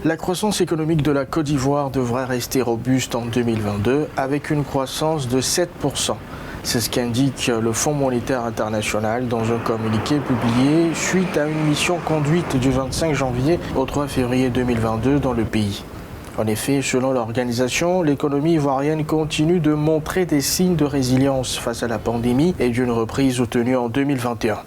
La croissance économique de la Côte d'Ivoire devrait rester robuste en 2022 avec une croissance de 7%. C'est ce qu'indique le Fonds monétaire international dans un communiqué publié suite à une mission conduite du 25 janvier au 3 février 2022 dans le pays. En effet, selon l'organisation, l'économie ivoirienne continue de montrer des signes de résilience face à la pandémie et d'une reprise obtenue en 2021.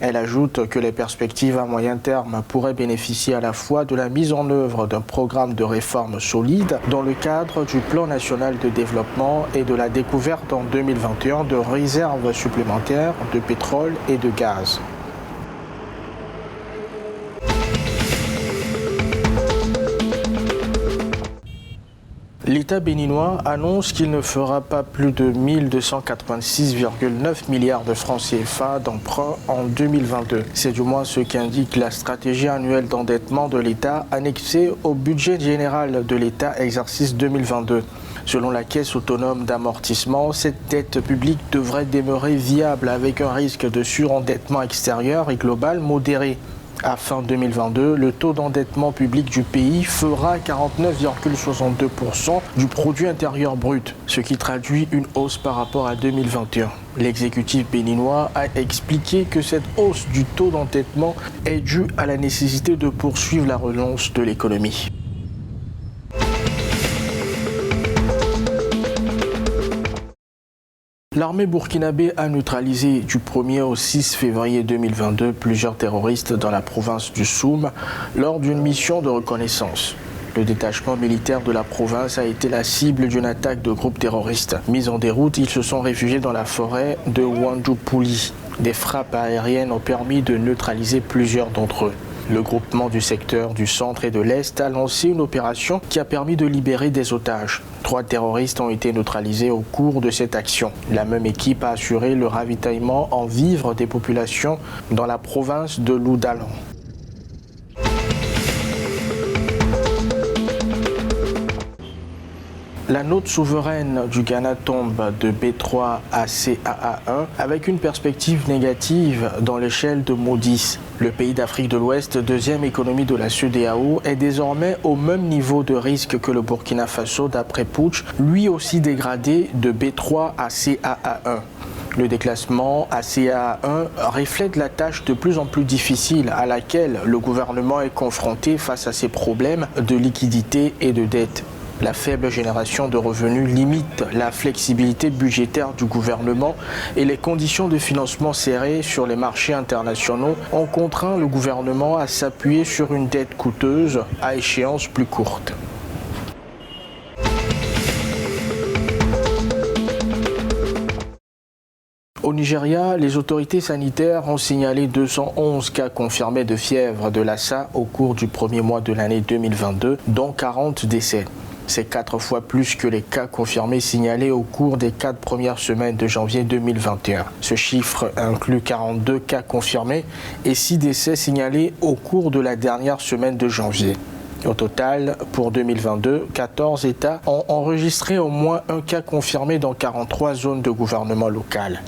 Elle ajoute que les perspectives à moyen terme pourraient bénéficier à la fois de la mise en œuvre d'un programme de réforme solide dans le cadre du plan national de développement et de la découverte en 2021 de réserves supplémentaires de pétrole et de gaz. L'État béninois annonce qu'il ne fera pas plus de 1286,9 milliards de francs CFA d'emprunt en 2022. C'est du moins ce qu'indique la stratégie annuelle d'endettement de l'État annexée au budget général de l'État exercice 2022. Selon la Caisse autonome d'amortissement, cette dette publique devrait demeurer viable avec un risque de surendettement extérieur et global modéré. À fin 2022, le taux d'endettement public du pays fera 49,62% du produit intérieur brut, ce qui traduit une hausse par rapport à 2021. L'exécutif béninois a expliqué que cette hausse du taux d'endettement est due à la nécessité de poursuivre la relance de l'économie. L'armée burkinabé a neutralisé du 1er au 6 février 2022 plusieurs terroristes dans la province du Soum lors d'une mission de reconnaissance. Le détachement militaire de la province a été la cible d'une attaque de groupes terroristes. Mis en déroute, ils se sont réfugiés dans la forêt de Wandjoupoli. Des frappes aériennes ont permis de neutraliser plusieurs d'entre eux. Le groupement du secteur du centre et de l'Est a lancé une opération qui a permis de libérer des otages. 3 terroristes ont été neutralisés au cours de cette action. La même équipe a assuré le ravitaillement en vivres des populations dans la province de Loudalan. La note souveraine du Ghana tombe de B3 à CAA1 avec une perspective négative dans l'échelle de Moody's. Le pays d'Afrique de l'Ouest, deuxième économie de la CEDEAO, est désormais au même niveau de risque que le Burkina Faso d'après Putsch, lui aussi dégradé de B3 à CAA1. Le déclassement à CAA1 reflète la tâche de plus en plus difficile à laquelle le gouvernement est confronté face à ses problèmes de liquidité et de dette. La faible génération de revenus limite la flexibilité budgétaire du gouvernement et les conditions de financement serrées sur les marchés internationaux ont contraint le gouvernement à s'appuyer sur une dette coûteuse à échéance plus courte. Au Nigeria, les autorités sanitaires ont signalé 211 cas confirmés de fièvre de Lassa au cours du premier mois de l'année 2022, dont 40 décès. C'est 4 fois plus que les cas confirmés signalés au cours des 4 premières semaines de janvier 2021. Ce chiffre inclut 42 cas confirmés et 6 décès signalés au cours de la dernière semaine de janvier. Au total, pour 2022, 14 États ont enregistré au moins un cas confirmé dans 43 zones de gouvernement local.